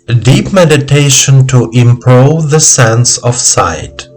Deep meditation to improve the sense of sight.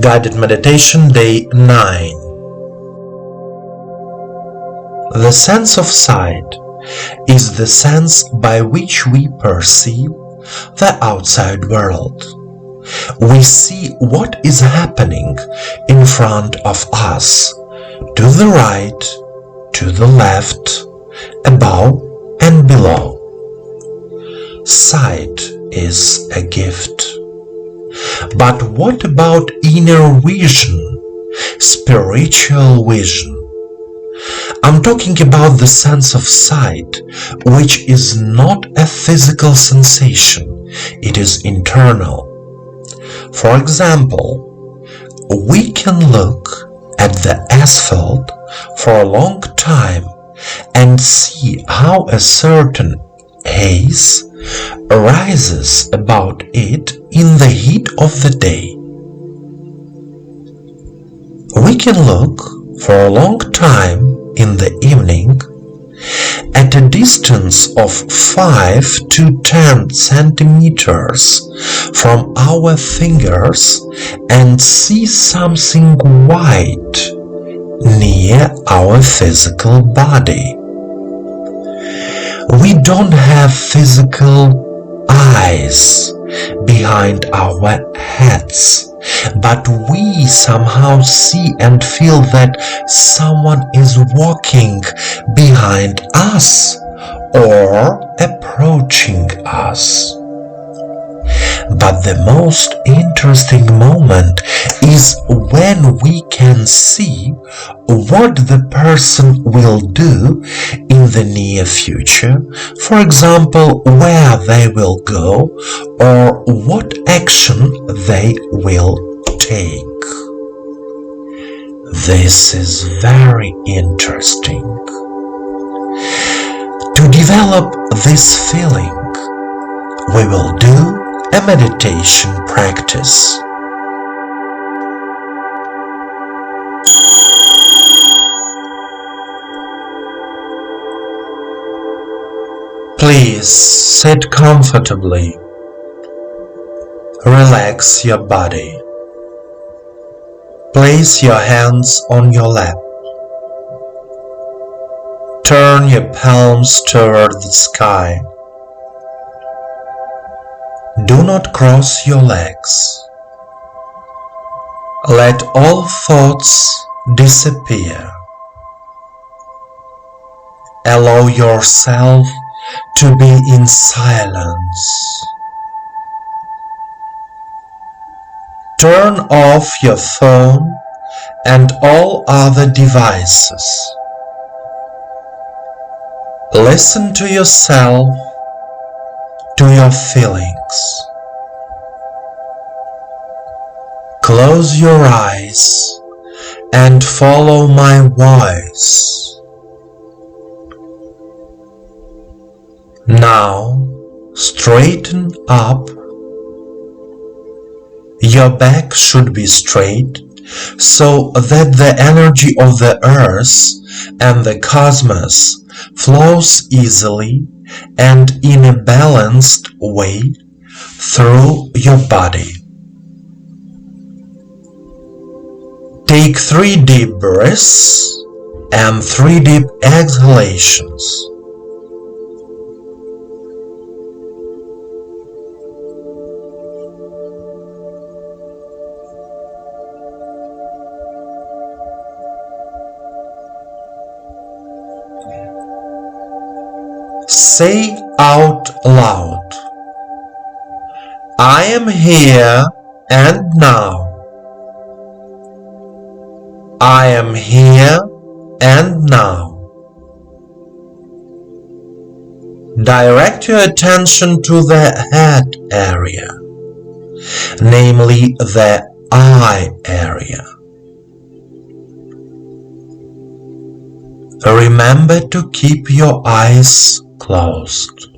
Guided meditation day 9. The sense of sight is the sense by which we perceive the outside world. We see what is happening in front of us, to the right, to the left, above and below. Sight is a gift. But what about inner vision, spiritual vision? I'm talking about the sense of sight, which is not a physical sensation, it is internal. For example, we can look at the asphalt for a long time and see how a certain haze arises about it in the heat of the day. We can look for a long time in the evening at a distance of 5 to 10 centimeters from our fingers and see something white near our physical body. We don't have physical eyes behind our heads, but we somehow see and feel that someone is walking behind us or approaching us. But the most interesting moment is when we can see what the person will do in the near future, for example, where they will go or what action they will take. This is very interesting. To develop this feeling, we will do a meditation practice. Please sit comfortably. Relax your body. Place your hands on your lap. Turn your palms toward the sky. Do not cross your legs. Let all thoughts disappear. Allow yourself to be in silence. Turn off your phone and all other devices. Listen to yourself, to your feelings. Close your eyes and follow my voice. Now straighten up. Your back should be straight so that the energy of the earth and the cosmos flows easily and in a balanced way through your body. Take 3 deep breaths and 3 deep exhalations. Say out loud, I am here and now. I am here and now. Direct your attention to the head area, namely the eye area. Remember to keep your eyes closed.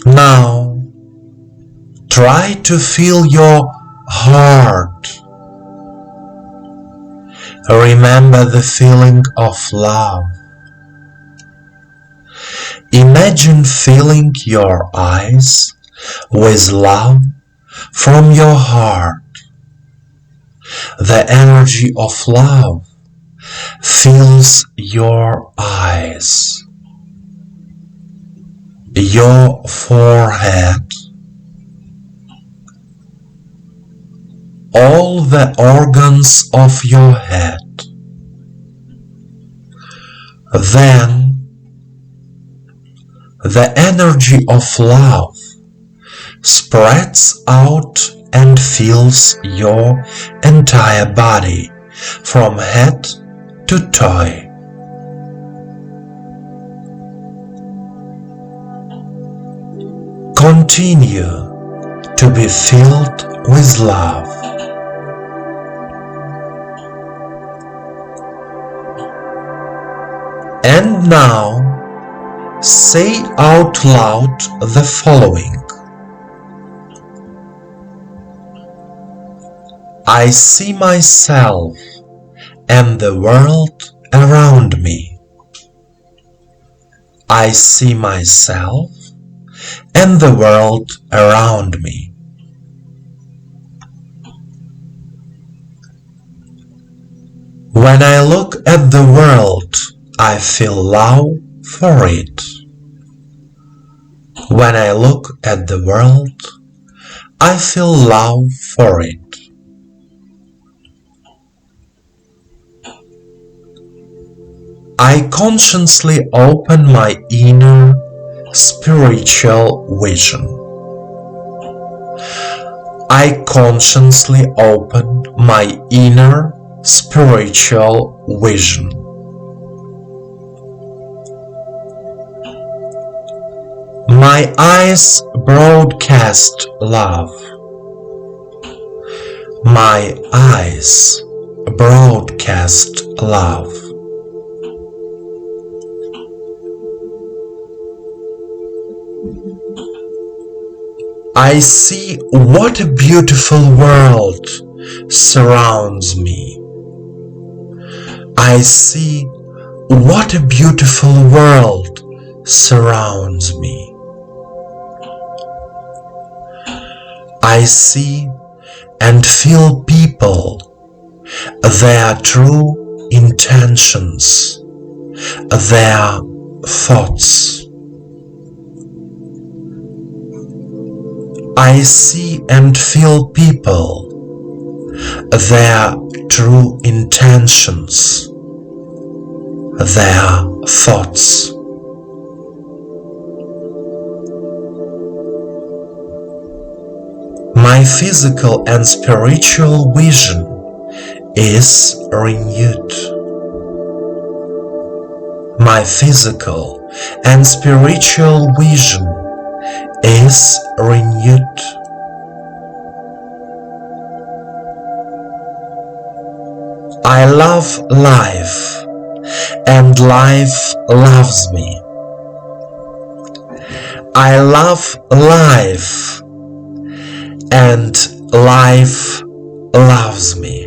Now, try to feel your heart. Remember the feeling of love. Imagine filling your eyes with love from your heart. The energy of love fills your eyes, your forehead, all the organs of your head. Then the energy of love spreads out and fills your entire body from head to toe. Continue to be filled with love. And now, say out loud the following. I see myself and the world around me. I see myself and the world around me. When I look at the world, I feel love for it. When I look at the world, I feel love for it. I consciously open my inner spiritual vision. I consciously open my inner spiritual vision. My eyes broadcast love. My eyes broadcast love. I see what a beautiful world surrounds me. I see what a beautiful world surrounds me. I see and feel people, their true intentions, their thoughts. I see and feel people, their true intentions, their thoughts. My physical and spiritual vision is renewed. My physical and spiritual vision is renewed. I love life, and life loves me. I love life, and life loves me.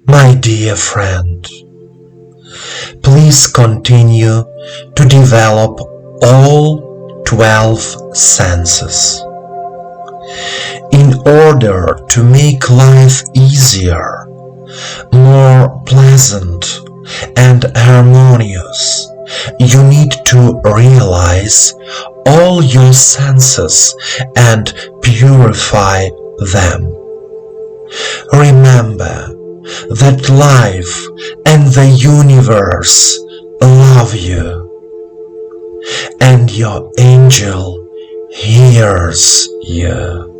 My dear friend, please continue to develop all 12 senses. In order to make life easier, more pleasant, and harmonious, you need to realize all your senses and purify them. Remember that life and the universe love you, and your angel hears you.